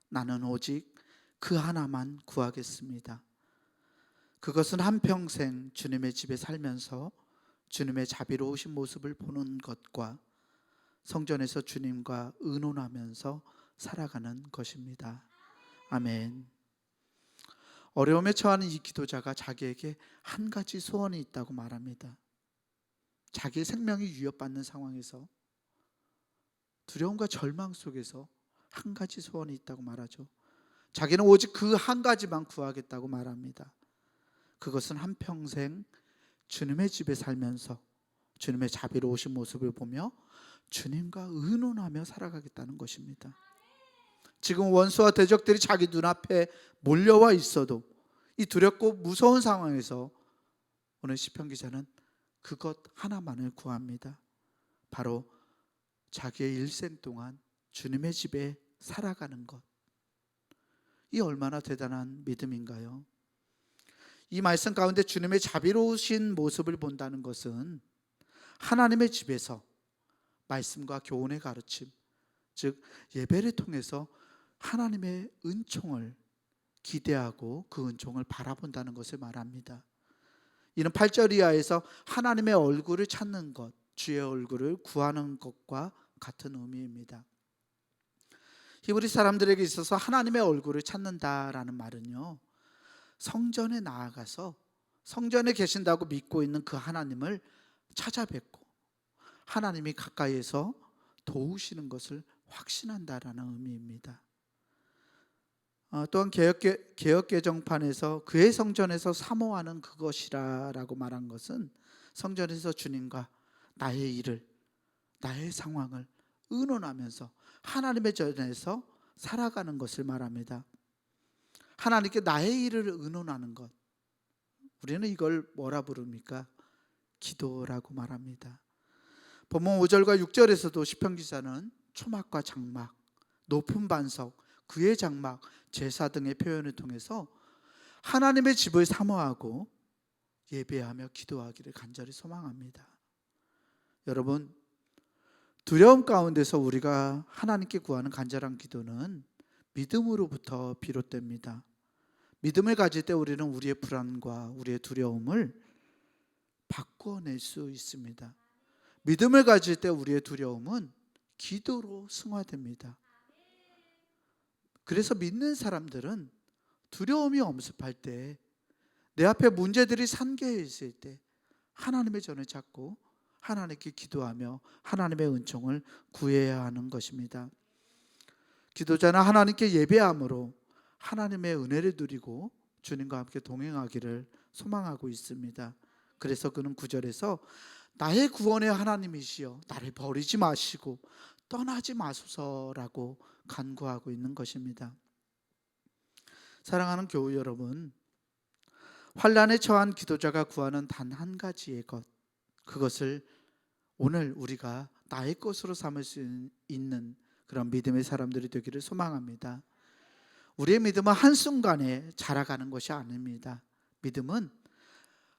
나는 오직 그 하나만 구하겠습니다. 그것은 한평생 주님의 집에 살면서 주님의 자비로우신 모습을 보는 것과 성전에서 주님과 의논하면서 살아가는 것입니다. 아멘. 어려움에 처하는 이 기도자가 자기에게 한 가지 소원이 있다고 말합니다. 자기의 생명이 위협받는 상황에서, 두려움과 절망 속에서 한 가지 소원이 있다고 말하죠. 자기는 오직 그 한 가지만 구하겠다고 말합니다. 그것은 한평생 주님의 집에 살면서 주님의 자비로우신 모습을 보며 주님과 의논하며 살아가겠다는 것입니다. 지금 원수와 대적들이 자기 눈앞에 몰려와 있어도 이 두렵고 무서운 상황에서 오늘 시편 기자는 그것 하나만을 구합니다. 바로 자기의 일생 동안 주님의 집에 살아가는 것. 이 얼마나 대단한 믿음인가요? 이 말씀 가운데 주님의 자비로우신 모습을 본다는 것은 하나님의 집에서 말씀과 교훈의 가르침, 즉 예배를 통해서 하나님의 은총을 기대하고 그 은총을 바라본다는 것을 말합니다. 이는 8절 이하에서 하나님의 얼굴을 찾는 것, 주의 얼굴을 구하는 것과 같은 의미입니다. 히브리 사람들에게 있어서 하나님의 얼굴을 찾는다라는 말은요, 성전에 나아가서 성전에 계신다고 믿고 있는 그 하나님을 찾아뵙고 하나님이 가까이에서 도우시는 것을 확신한다라는 의미입니다. 또한 개역개정판에서 그의 성전에서 사모하는 그것이라고 말한 것은 성전에서 주님과 나의 일을, 나의 상황을 의논하면서 하나님의 전에서 살아가는 것을 말합니다. 하나님께 나의 일을 의논하는 것, 우리는 이걸 뭐라 부릅니까? 기도라고 말합니다. 본문 5절과 6절에서도 시편 기자는 초막과 장막, 높은 반석, 그의 장막, 제사 등의 표현을 통해서 하나님의 집을 사모하고 예배하며 기도하기를 간절히 소망합니다. 여러분, 두려움 가운데서 우리가 하나님께 구하는 간절한 기도는 믿음으로부터 비롯됩니다. 믿음을 가질 때 우리는 우리의 불안과 우리의 두려움을 바꿔낼 수 있습니다. 믿음을 가질 때 우리의 두려움은 기도로 승화됩니다. 그래서 믿는 사람들은 두려움이 엄습할 때, 내 앞에 문제들이 산계해 있을 때 하나님의 전을 찾고 하나님께 기도하며 하나님의 은총을 구해야 하는 것입니다. 기도자는 하나님께 예배함으로 하나님의 은혜를 누리고 주님과 함께 동행하기를 소망하고 있습니다. 그래서 그는 9절에서 나의 구원의 하나님이시여 나를 버리지 마시고 떠나지 마소서라고 간구하고 있는 것입니다. 사랑하는 교우 여러분, 환난에 처한 기도자가 구하는 단 한 가지의 것, 그것을 오늘 우리가 나의 것으로 삼을 수 있는 그런 믿음의 사람들이 되기를 소망합니다. 우리의 믿음은 한순간에 자라가는 것이 아닙니다. 믿음은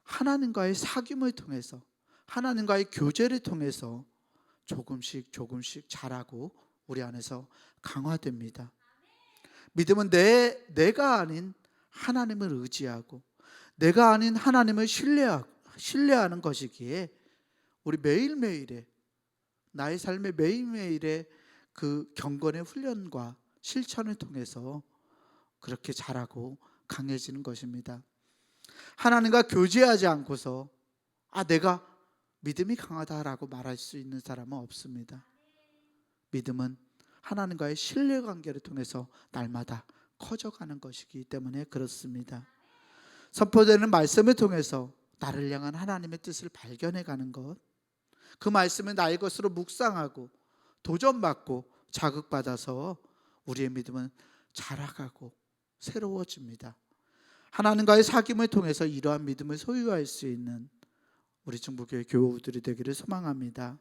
하나님과의 사귐을 통해서, 하나님과의 교제를 통해서 조금씩 자라고 우리 안에서 강화됩니다. 믿음은 내가 아닌 하나님을 의지하고 내가 아닌 하나님을 신뢰하는 것이기에 우리 매일매일의, 나의 삶의 매일매일의 그 경건의 훈련과 실천을 통해서 그렇게 자라고 강해지는 것입니다. 하나님과 교제하지 않고서 내가 믿음이 강하다라고 말할 수 있는 사람은 없습니다. 믿음은 하나님과의 신뢰관계를 통해서 날마다 커져가는 것이기 때문에 그렇습니다. 선포되는 말씀을 통해서 나를 향한 하나님의 뜻을 발견해가는 것, 그 말씀을 나의 것으로 묵상하고 도전받고 자극받아서 우리의 믿음은 자라가고 새로워집니다. 하나님과의 사귐을 통해서 이러한 믿음을 소유할 수 있는 우리 중부교회 교우들이 되기를 소망합니다.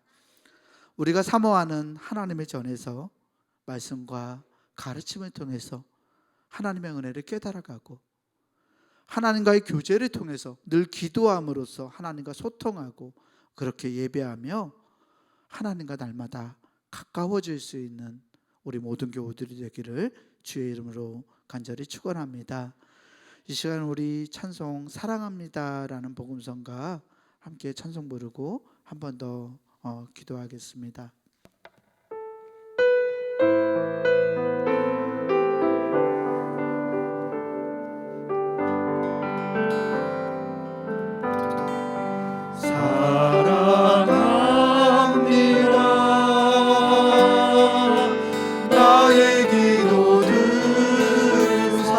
우리가 사모하는 하나님의 전에서 말씀과 가르침을 통해서 하나님의 은혜를 깨달아가고 하나님과의 교제를 통해서 늘 기도함으로써 하나님과 소통하고 그렇게 예배하며 하나님과 날마다 가까워질 수 있는 우리 모든 교우들이 되기를 주의 이름으로 간절히 축원합니다. 이 시간 우리 찬송 사랑합니다라는 복음성과 함께 찬송 부르고 한 번 더 기도하겠습니다. 나의 기도 들으사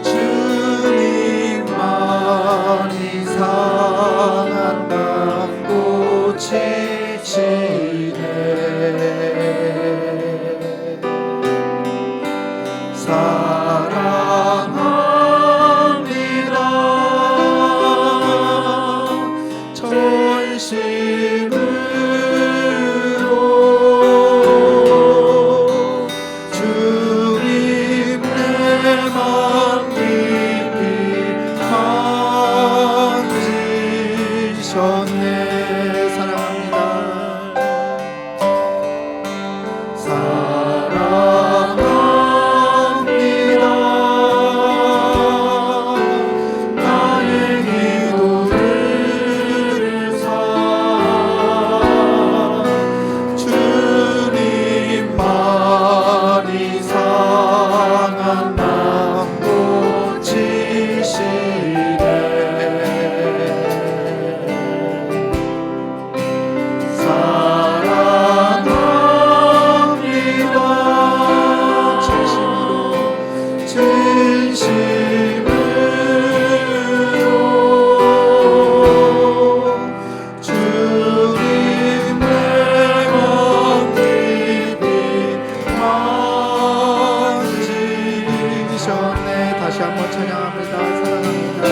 주님만이 상한 남 고치시네. 영원 찬양합니다. 사랑합니다.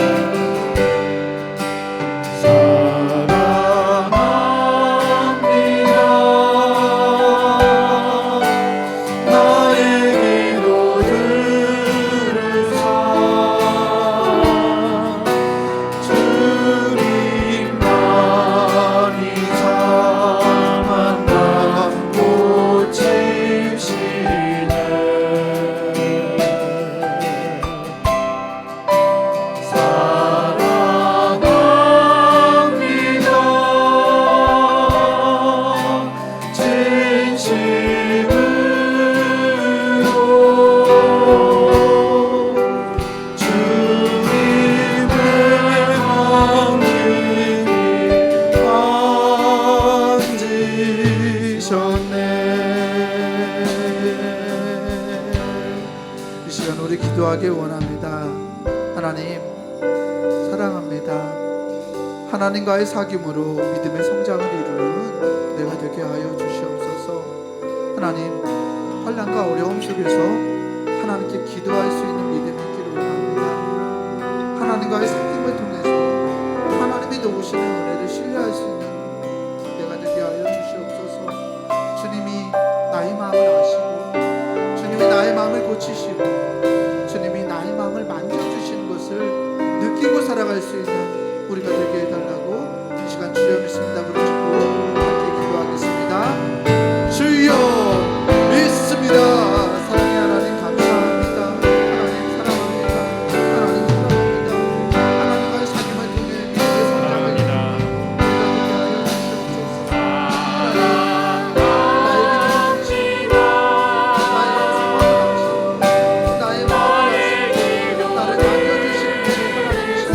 이 시간 우리 기도하기 원합니다. 하나님 사랑합니다. 하나님과의 사귐으로 믿음의 성장을 이루는 내가 되게 하여 주시옵소서. 하나님 환난과 어려움 속에서 하나님께 기도할 수 있는 믿음이 있기를 원합니다. 하나님과의 사귐을 통해서 하나님이 놓으시는 은혜를 신뢰할 수 있는 내가 되게 하여 주시옵소서. 주님이 나의 마음을 아시고 주님이 나의 마음을 고치시고 주님이 나의 마음을 만져주시는 것을 느끼고 살아갈 수 있는 우리가 되게 해달라고 이 시간 주여 믿습니다 부르시고 함께 기도하겠습니다. 주여 믿습니다. 사랑의 하나님 감사합니다. 하나님 사랑합니다. 하나님 사랑합니다. 하나님과의 사귐을 통해 믿음의 성장을 우리가 되게 하여 주시옵소서. 나의 마음을 아시고 나를 만져주시는 분이 하나님이시다.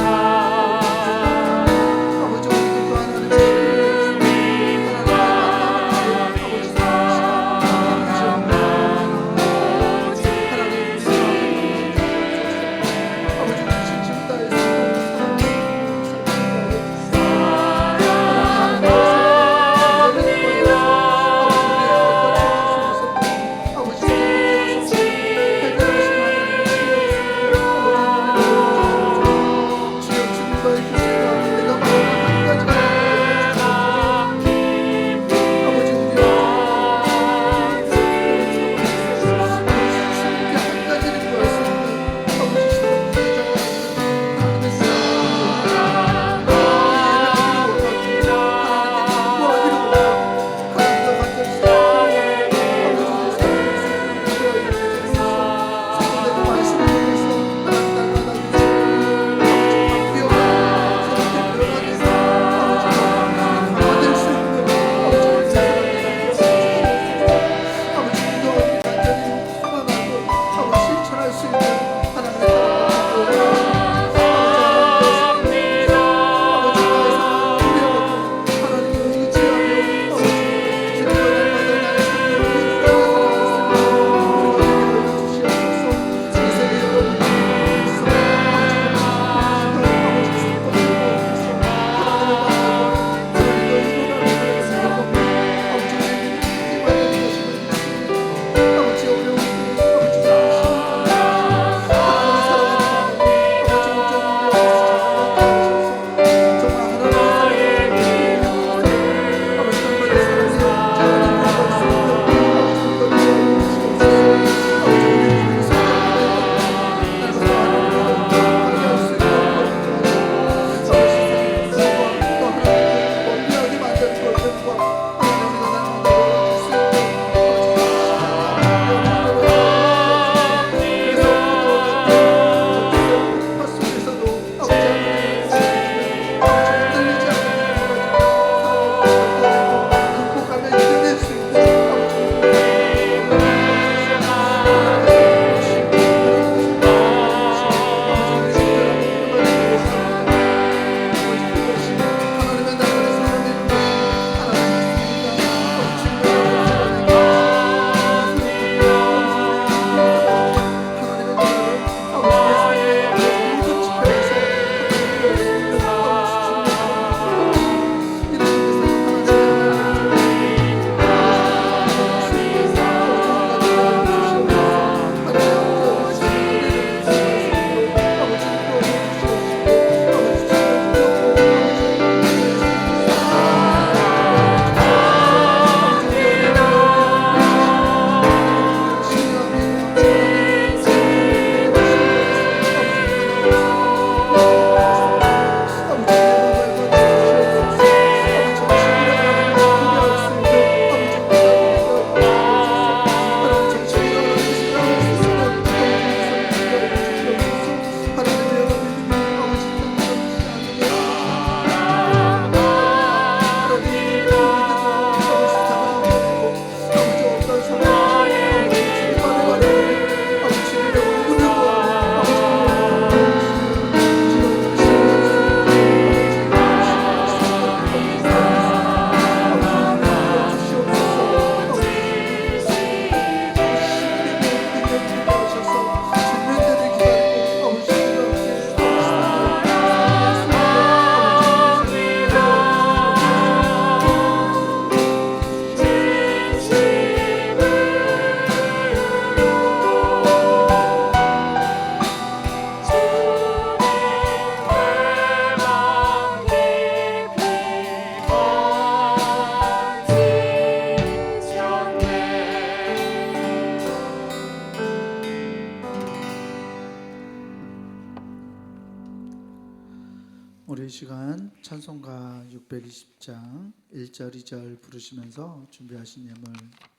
우리 시간 찬송가 620장 1절 2절 부르시면서 준비하신 예물,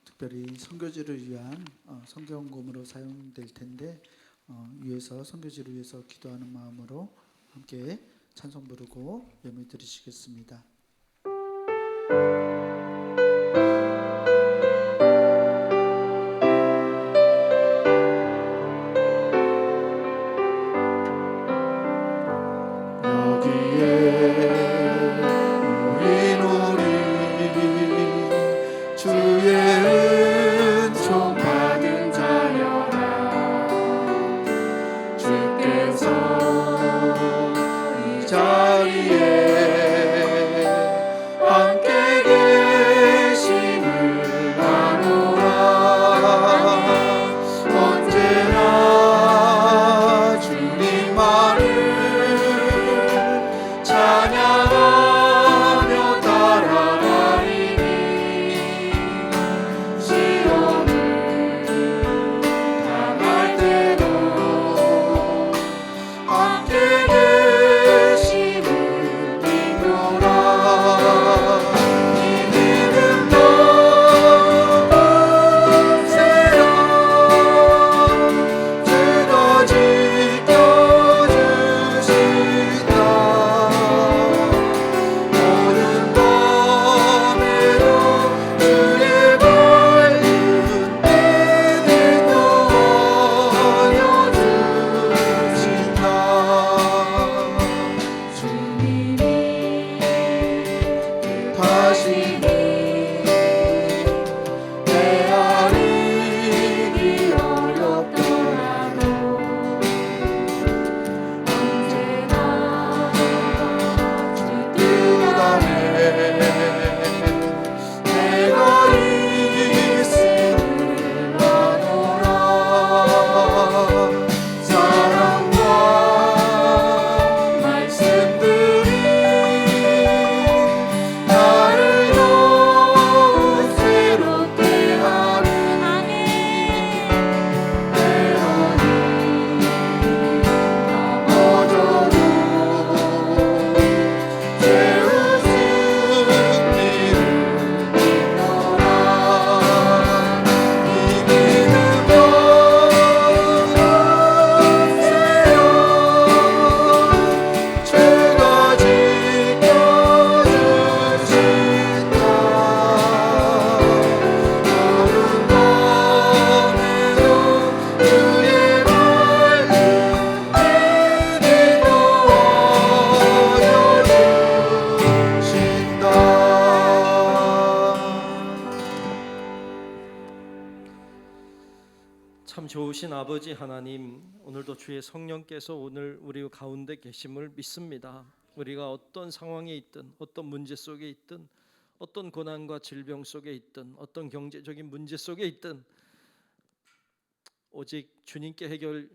특별히 선교지를 위한 성경금으로 사용될 텐데 위해서 선교지를 위해서 기도하는 마음으로 함께 찬송 부르고 예물 드리시겠습니다. 참 좋으신 아버지 하나님, 오늘도 주의 성령께서 오늘 우리 가운데 계심을 믿습니다. 우리가 어떤 상황에 있든, 어떤 문제 속에 있든, 어떤 고난과 질병 속에 있든, 어떤 경제적인 문제 속에 있든 오직 주님께 해결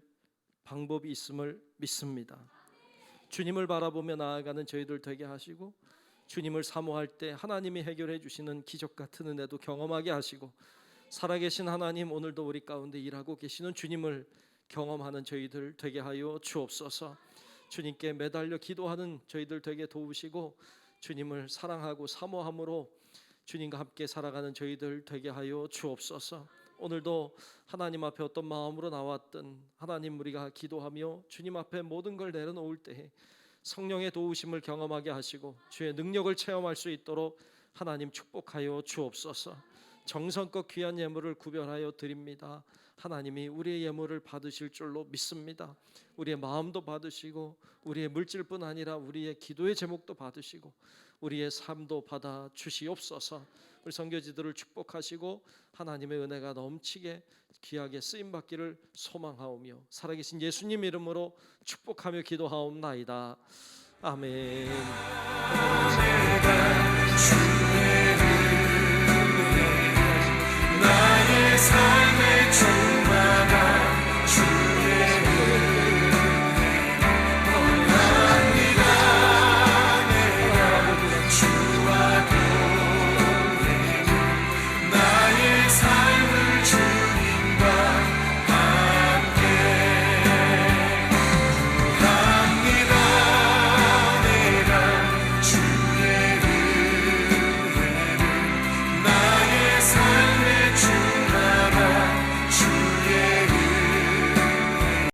방법이 있음을 믿습니다. 주님을 바라보며 나아가는 저희들 되게 하시고, 주님을 사모할 때 하나님이 해결해 주시는 기적 같은 은혜도 경험하게 하시고, 살아계신 하나님, 오늘도 우리 가운데 일하고 계시는 주님을 경험하는 저희들 되게 하여 주옵소서. 주님께 매달려 기도하는 저희들 되게 도우시고, 주님을 사랑하고 사모함으로 주님과 함께 살아가는 저희들 되게 하여 주옵소서. 오늘도 하나님 앞에 어떤 마음으로 나왔든 하나님, 우리가 기도하며 주님 앞에 모든 걸 내려놓을 때에 성령의 도우심을 경험하게 하시고 주의 능력을 체험할 수 있도록 하나님 축복하여 주옵소서. 정성껏 귀한 예물을 구별하여 드립니다. 하나님이 우리의 예물을 받으실 줄로 믿습니다. 우리의 마음도 받으시고 우리의 물질뿐 아니라 우리의 기도의 제목도 받으시고 우리의 삶도 받아 주시옵소서. 우리 선교지들을 축복하시고 하나님의 은혜가 넘치게 귀하게 쓰임받기를 소망하오며 살아계신 예수님 이름으로 축복하며 기도하옵나이다. 아멘. 나의 삶의 주